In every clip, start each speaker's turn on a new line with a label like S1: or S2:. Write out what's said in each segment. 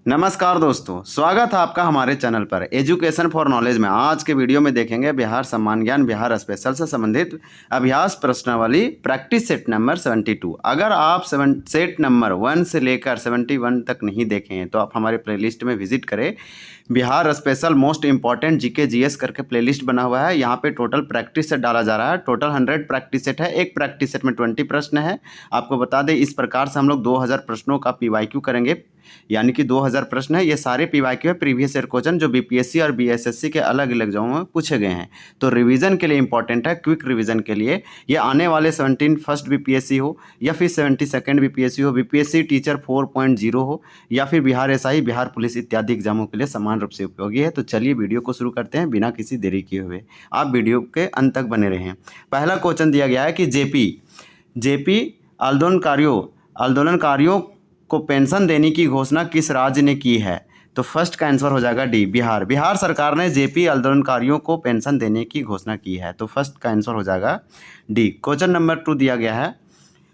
S1: नमस्कार दोस्तों, स्वागत है आपका हमारे चैनल पर एजुकेशन फॉर नॉलेज में। आज के वीडियो में देखेंगे बिहार सम्मान ज्ञान बिहार स्पेशल से संबंधित अभ्यास प्रश्नावली प्रैक्टिस सेट नंबर 72। अगर आप सेट नंबर 1 से लेकर 71 तक नहीं देखे हैं तो आप हमारे प्लेलिस्ट में विजिट करें। Bihar special most important GK GS करके प्लेलिस्ट बना हुआ है। यहाँ पे टोटल प्रैक्टिस सेट डाला जा रहा है। टोटल 100 प्रैक्टिस सेट है। एक प्रैक्टिस सेट में 20 प्रश्न है। आपको बता दें, इस प्रकार से हम लोग 2000 प्रश्नों का पीवाईक्यू करेंगे, यानी कि 2000 प्रश्न है। ये सारे पीवाईक्यू है, प्रीवियस ईयर क्वेश्चन जो बीपीएससी और बीएसएससी के अलग अलग एग्जामों में पूछे गए हैं। तो रिवीजन के लिए इंपॉर्टेंट है, क्विक रिवीजन के लिए। ये आने वाले 17 फर्स्ट बीपीएससी हो या फिर 72nd बीपीएससी हो, बीपीएससी टीचर 4.0 हो या फिर बिहार एसआई, बिहार पुलिस इत्यादि एग्जामों के लिए समान रूप से उपयोगी है। तो चलिए वीडियो को शुरू करते हैं बिना किसी देरी किए हुए। आप वीडियो के अंत तक बने रहें। पहला क्वेश्चन दिया गया है कि जेपी आंदोलनकारियों को पेंशन देने की घोषणा किस राज्य ने की है? तो फर्स्ट का आंसर हो जाएगा डी, बिहार। बिहार सरकार ने जेपी आंदोलनकारियों को पेंशन देने की घोषणा की है। तो फर्स्ट का आंसर हो जाएगा डी। क्वेश्चन नंबर 2 दिया गया है,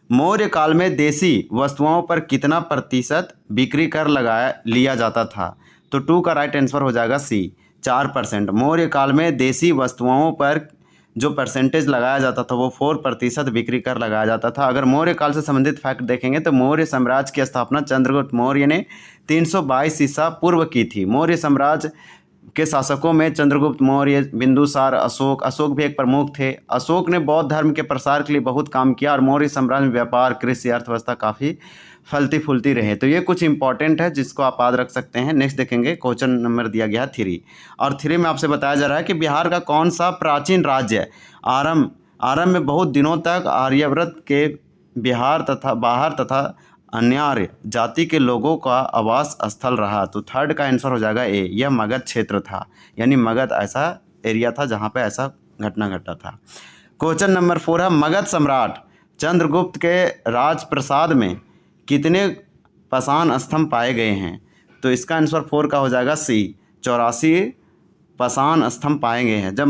S1: मौर्य काल में देसी वस्तुओं पर कितना प्रतिशत बिक्री कर लिया जाता था? तो 2 का राइट आंसर हो जाएगा सी, 4%। मौर्य काल में देसी वस्तुओं पर जो परसेंटेज लगाया जाता था वो 4% बिक्री कर लगाया जाता था। अगर मौर्य काल से संबंधित फैक्ट देखेंगे तो मौर्य साम्राज्य की स्थापना चंद्रगुप्त मौर्य ने 322 ईसा पूर्व की थी। मौर्य साम्राज्य के शासकों में चंद्रगुप्त मौर्य, बिंदुसार, अशोक भी एक प्रमुख थे। अशोक ने बौद्ध धर्म के प्रसार के लिए बहुत काम किया और मौर्य साम्राज्य में व्यापार, कृषि, अर्थव्यवस्था काफ़ी फलती फूलती रहे। तो ये कुछ इंपॉर्टेंट है जिसको आप याद रख सकते हैं। नेक्स्ट देखेंगे, क्वेश्चन नंबर दिया गया है 3 और 3 में आपसे बताया जा रहा है कि बिहार का कौन सा प्राचीन राज्य आरंभ में बहुत दिनों तक आर्यव्रत के बिहार तथा बाहर तथा अन्यार्य जाति के लोगों का आवास स्थल रहा? तो थर्ड का आंसर हो जाएगा ए, यह मगध क्षेत्र था। यानी मगध ऐसा एरिया था जहाँ पे ऐसा घटना घटा था। क्वेश्चन नंबर 4 है, मगध सम्राट चंद्रगुप्त के राजप्रसाद में कितने पाषाण स्तंभ पाए गए हैं? तो इसका आंसर 4 का हो जाएगा सी, 84 पाषाण स्तंभ पाए गए हैं। जब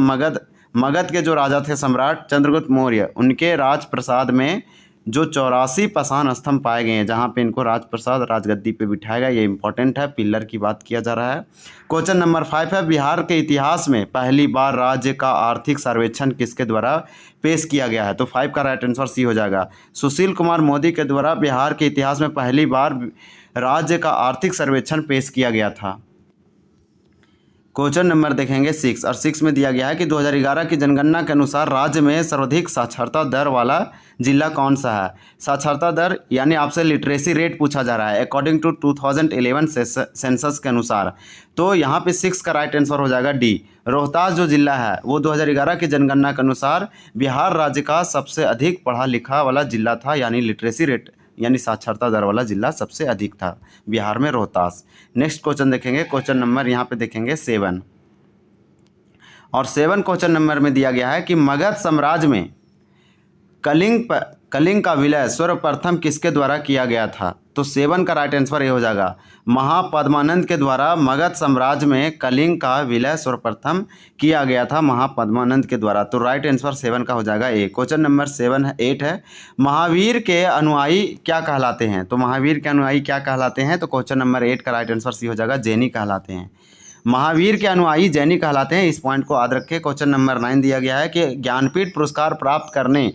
S1: मगध के जो राजा थे सम्राट चंद्रगुप्त मौर्य, उनके राजप्रसाद में जो 84 पाषाण स्तंभ पाए गए हैं, जहाँ पे इनको राजप्रसाद राजगद्दी पे बिठाया गया। ये इंपॉर्टेंट है, पिलर की बात किया जा रहा है। क्वेश्चन नंबर 5 है, बिहार के इतिहास में पहली बार राज्य का आर्थिक सर्वेक्षण किसके द्वारा पेश किया गया है? तो 5 का राइट आंसर सी हो जाएगा, सुशील कुमार मोदी के द्वारा बिहार के इतिहास में पहली बार राज्य का आर्थिक सर्वेक्षण पेश किया गया था। क्वेश्चन नंबर देखेंगे 6 और 6 में दिया गया है कि 2011 की जनगणना के अनुसार राज्य में सर्वाधिक साक्षरता दर वाला जिला कौन सा है? साक्षरता दर यानी आपसे लिटरेसी रेट पूछा जा रहा है अकॉर्डिंग टू 2011 सेंसस के अनुसार। तो यहाँ पे 6 का राइट आंसर हो जाएगा डी, रोहतास जो जिला है वो 2011 की जनगणना के अनुसार बिहार राज्य का सबसे अधिक पढ़ा लिखा वाला जिला था। यानी लिटरेसी रेट यानी साक्षरता दर वाला जिला सबसे अधिक था बिहार में, रोहतास। नेक्स्ट क्वेश्चन देखेंगे, क्वेश्चन नंबर यहाँ पे देखेंगे 7 और 7 क्वेश्चन नंबर में दिया गया है कि मगध साम्राज्य में कलिंग का विलय सर्वप्रथम किसके द्वारा किया गया था? तो 7 का राइट आंसर ये हो जाएगा, महापद्मानंद के द्वारा मगध साम्राज्य में कलिंग का विलय सर्वप्रथम किया गया था, महापद्मानंद के द्वारा। तो राइट आंसर 7 का हो जाएगा ए। क्वेश्चन नंबर 8 है, महावीर के अनुयायी क्या कहलाते हैं? तो महावीर के अनुयायी क्या कहलाते हैं? तो क्वेश्चन नंबर 8 का राइट आंसर सी हो जाएगा, जैनी कहलाते हैं। महावीर के अनुयायी जैनी कहलाते हैं, इस पॉइंट को याद रखें। क्वेश्चन नंबर 9 दिया गया है कि ज्ञानपीठ पुरस्कार प्राप्त करने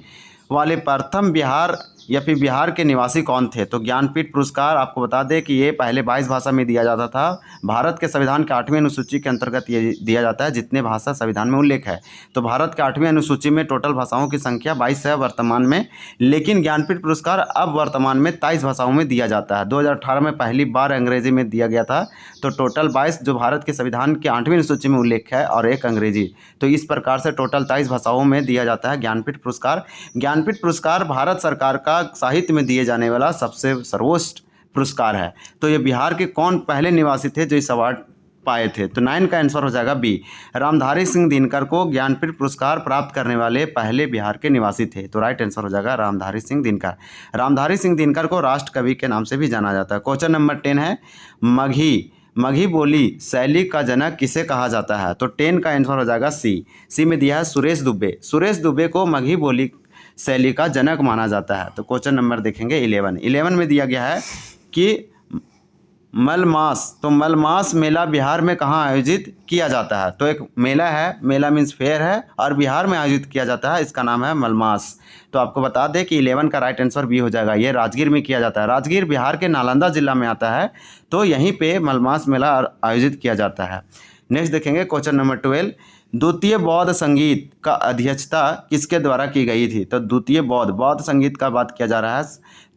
S1: वाले प्रथम बिहार या फिर बिहार के निवासी कौन थे? तो ज्ञानपीठ पुरस्कार आपको बता दें कि ये पहले 22 भाषा में दिया जाता था। भारत के संविधान के 8वीं अनुसूची के अंतर्गत ये दिया जाता है, जितने भाषा संविधान में उल्लेख है। तो भारत के 8वीं अनुसूची में टोटल भाषाओं की संख्या 22 है वर्तमान में, लेकिन ज्ञानपीठ पुरस्कार अब वर्तमान में 23 भाषाओं में दिया जाता है। 2018 में पहली बार अंग्रेजी में दिया गया था। तो टोटल 22 जो भारत के संविधान के 8वीं अनुसूची में उल्लेख है और एक अंग्रेजी, तो इस प्रकार से टोटल 23 भाषाओं में दिया जाता है ज्ञानपीठ पुरस्कार। ज्ञानपीठ पुरस्कार भारत सरकार का साहित्य में दिए जाने वाला सबसे सर्वोच्च पुरस्कार है। तो ये बिहार के कौन पहले निवासी थे जो इस अवार्ड पाए थे? तो 9 का आंसर हो जाएगा बी, रामधारी सिंह दिनकर को ज्ञानपीठ पुरस्कार प्राप्त करने वाले पहले बिहार के निवासी थे। तो राइट आंसर हो जाएगा रामधारी सिंह दिनकर। रामधारी सिंह दिनकर को राष्ट्र कवि के नाम से भी जाना जाता है। क्वेश्चन नंबर 10 है, मगही बोली शैली का जनक किसे कहा जाता है? तो 10 का आंसर हो जाएगा सी में दिया है सुरेश दुबे। सुरेश दुबे को मगही बोली शैली का जनक माना जाता है। तो क्वेश्चन नंबर देखेंगे 11 में दिया गया है कि मलमास, तो मलमास मेला बिहार में कहाँ आयोजित किया जाता है? तो एक मेला है, मेला मीन्स फेयर है, और बिहार में आयोजित किया जाता है, इसका नाम है मलमास। तो आपको बता दें कि 11 का राइट आंसर बी हो जाएगा। ये राजगीर में किया जाता है। राजगीर बिहार के नालंदा जिला में आता है, तो यहीं पे मलमास मेला आयोजित किया जाता है। नेक्स्ट देखेंगे क्वेश्चन नंबर 12। द्वितीय बौद्ध संगीत का अध्यक्षता किसके द्वारा की गई थी? तो द्वितीय बौद्ध संगीत का बात किया जा रहा है।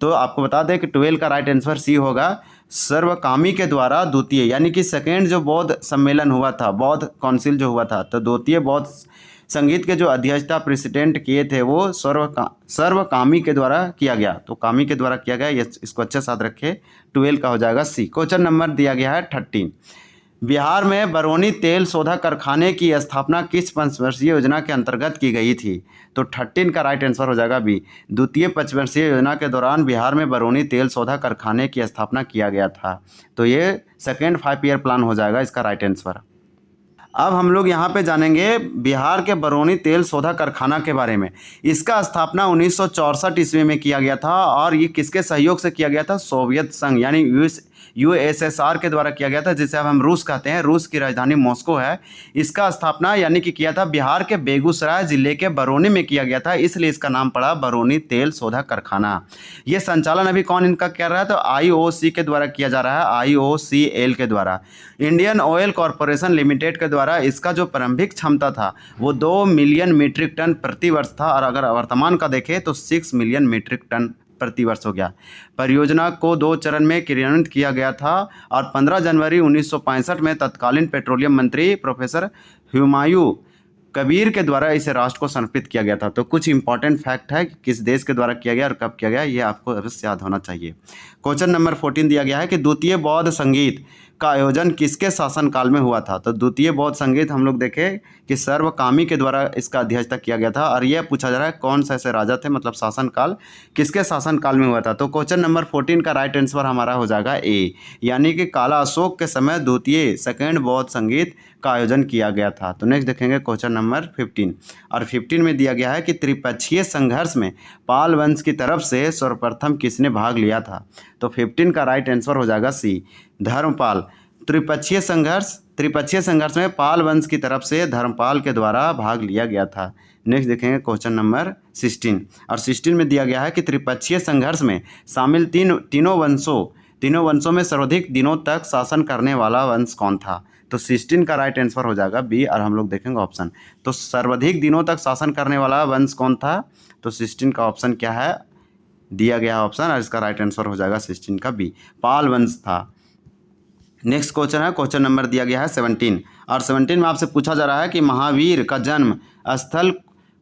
S1: तो आपको बता दें कि 12 का राइट आंसर सी होगा, सर्वकामी के द्वारा द्वितीय, यानी कि सेकेंड जो बौद्ध सम्मेलन हुआ था, बौद्ध काउंसिल जो हुआ था, तो द्वितीय बौद्ध संगीत के जो अध्यक्षता प्रेसिडेंट किए थे वो सर्वकामी के द्वारा किया गया। तो कामी के द्वारा किया गया, ये इसको अच्छे साथ रखें। 12 का हो जाएगा सी। क्वेश्चन नंबर दिया गया है 13। बिहार में बरौनी तेल शोधक कारखाने की स्थापना किस पंचवर्षीय योजना के अंतर्गत की गई थी? तो 13 का राइट आंसर हो जाएगा बी। द्वितीय पंचवर्षीय योजना के दौरान बिहार में बरौनी तेल शोधक कारखाने की स्थापना किया गया था। तो ये सेकेंड 5 ईयर प्लान हो जाएगा इसका राइट आंसर। अब हम लोग यहाँ पे जानेंगे बिहार के बरौनी तेल शोधक कारखाना के बारे में। इसका स्थापना 1964 ईस्वी में किया गया था, और ये किसके सहयोग से किया गया था? सोवियत संघ यानी यूएसएसआर के द्वारा किया गया था, जिसे अब हम रूस कहते हैं। रूस की राजधानी मॉस्को है। इसका स्थापना यानी कि किया था बिहार के बेगूसराय जिले के बरौनी में किया गया था, इसलिए इसका नाम पड़ा बरौनी तेल शोधक कारखाना। ये संचालन अभी कौन इनका कर रहा है? तो आईओसी के द्वारा किया जा रहा है, आईओसीएल के द्वारा। इंडियन ऑयल कॉरपोरेशन लिमिटेड के द्वारा इसका जो प्रारंभिक क्षमता था वो 2 मिलियन मीट्रिक टन प्रति वर्ष था, और अगर वर्तमान का देखें तो 6 मिलियन मीट्रिक टन प्रति वर्ष हो गया। परियोजना को 2 चरण में क्रियान्वित किया गया था, और 15 जनवरी 1965 में तत्कालीन पेट्रोलियम मंत्री प्रोफेसर हुमायूं कबीर के द्वारा इसे राष्ट्र को समर्पित किया गया था। तो कुछ इंपॉर्टेंट फैक्ट है कि किस देश के द्वारा किया गया और कब किया गया, ये आपको अवश्य याद होना चाहिए। क्वेश्चन नंबर 14 दिया गया है कि द्वितीय बौद्ध संगीत का आयोजन किसके शासनकाल में हुआ था? तो द्वितीय बौद्ध संगीत हम लोग देखें कि सर्वकामी के द्वारा इसका अध्यक्षता किया गया था, और यह पूछा जा रहा है कौन सा ऐसे राजा थे, मतलब शासनकाल किसके शासनकाल में हुआ था? तो क्वेश्चन नंबर 14 का राइट आंसर हमारा हो जाएगा ए, यानी कि काला अशोक के समय द्वितीय सेकेंड बौद्ध संगीत का आयोजन किया गया था। तो नेक्स्ट देखेंगे क्वेश्चन नंबर 15, और 15 में दिया गया है कि त्रिपक्षीय संघर्ष में पाल वंश की तरफ से सर्वप्रथम किसने भाग लिया था? तो 15 का राइट आंसर हो जाएगा सी, धर्मपाल। त्रिपक्षीय संघर्ष में पाल वंश की तरफ से धर्मपाल के द्वारा भाग लिया गया था। नेक्स्ट देखेंगे क्वेश्चन नंबर 16, और 16 में दिया गया है कि त्रिपक्षीय संघर्ष में शामिल तीनों वंशों में सर्वाधिक दिनों तक शासन करने वाला वंश कौन था? तो 16 का राइट आंसर हो जाएगा बी, और हम लोग देखेंगे ऑप्शन। तो सर्वाधिक दिनों तक शासन करने वाला वंश कौन था? तो 16 का ऑप्शन क्या है दिया गया ऑप्शन, और इसका राइट आंसर हो जाएगा 16 का बी, पाल वंश था। नेक्स्ट क्वेश्चन है, क्वेश्चन नंबर दिया गया है 17, और 17 में आपसे पूछा जा रहा है कि महावीर का जन्म स्थल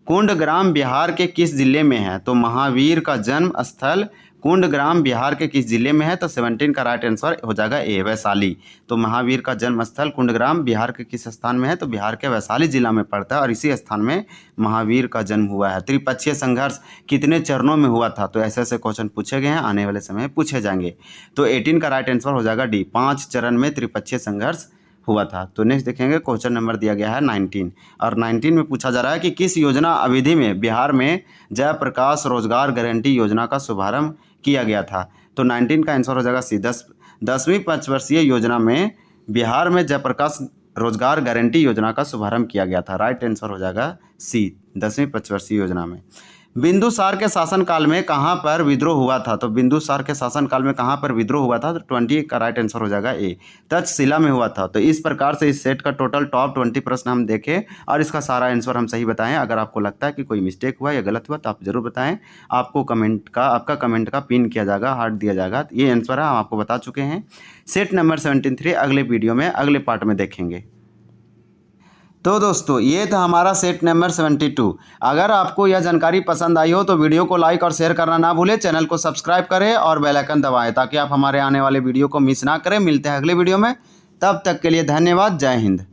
S1: कुंडग्राम बिहार के किस जिले में है? तो महावीर का जन्म स्थल कुंडग्राम बिहार के किस जिले में है? तो 17 का राइट आंसर हो जाएगा ए, वैशाली। तो महावीर का जन्म स्थल कुंडग्राम बिहार के किस स्थान में है? तो बिहार के वैशाली जिला में पड़ता है, और इसी स्थान में महावीर का जन्म हुआ है। त्रिपक्षीय संघर्ष कितने चरणों में हुआ था? तो ऐसे ऐसे क्वेश्चन पूछे गए हैं, आने वाले समय में पूछे जाएंगे। तो 18 का राइट आंसर हो जाएगा डी, 5 चरण में त्रिपक्षीय संघर्ष हुआ था। तो नेक्स्ट देखेंगे क्वेश्चन नंबर दिया गया है 19, और 19 में पूछा जा रहा है कि किस योजना अवधि में बिहार में जयप्रकाश रोजगार गारंटी योजना का शुभारंभ किया गया था? तो 19 का आंसर हो जाएगा सी, 10वीं पंचवर्षीय योजना में बिहार में जयप्रकाश रोजगार गारंटी योजना का शुभारंभ किया गया था। राइट आंसर हो जाएगा सी, 10वीं पंचवर्षीय योजना में। बिंदुसार के शासनकाल में कहाँ पर विद्रोह हुआ था? तो बिंदुसार के शासनकाल में कहाँ पर विद्रोह हुआ था? तो 20 का राइट आंसर हो जाएगा ए, तक्षशिला में हुआ था। तो इस प्रकार से इस सेट का टोटल टॉप 20 प्रश्न हम देखें, और इसका सारा आंसर हम सही बताएं। अगर आपको लगता है कि कोई मिस्टेक हुआ या गलत हुआ तो आप जरूर बताएं। आपका कमेंट का पिन किया जाएगा, हार्ट दिया जाएगा। ये आंसर है, हम आपको बता चुके हैं। सेट नंबर 73 अगले वीडियो में अगले पार्ट में देखेंगे। तो दोस्तों ये था हमारा सेट नंबर 72। अगर आपको यह जानकारी पसंद आई हो तो वीडियो को लाइक और शेयर करना ना भूलें, चैनल को सब्सक्राइब करें और बेल आइकन दबाएं ताकि आप हमारे आने वाले वीडियो को मिस ना करें। मिलते हैं अगले वीडियो में, तब तक के लिए धन्यवाद। जय हिंद।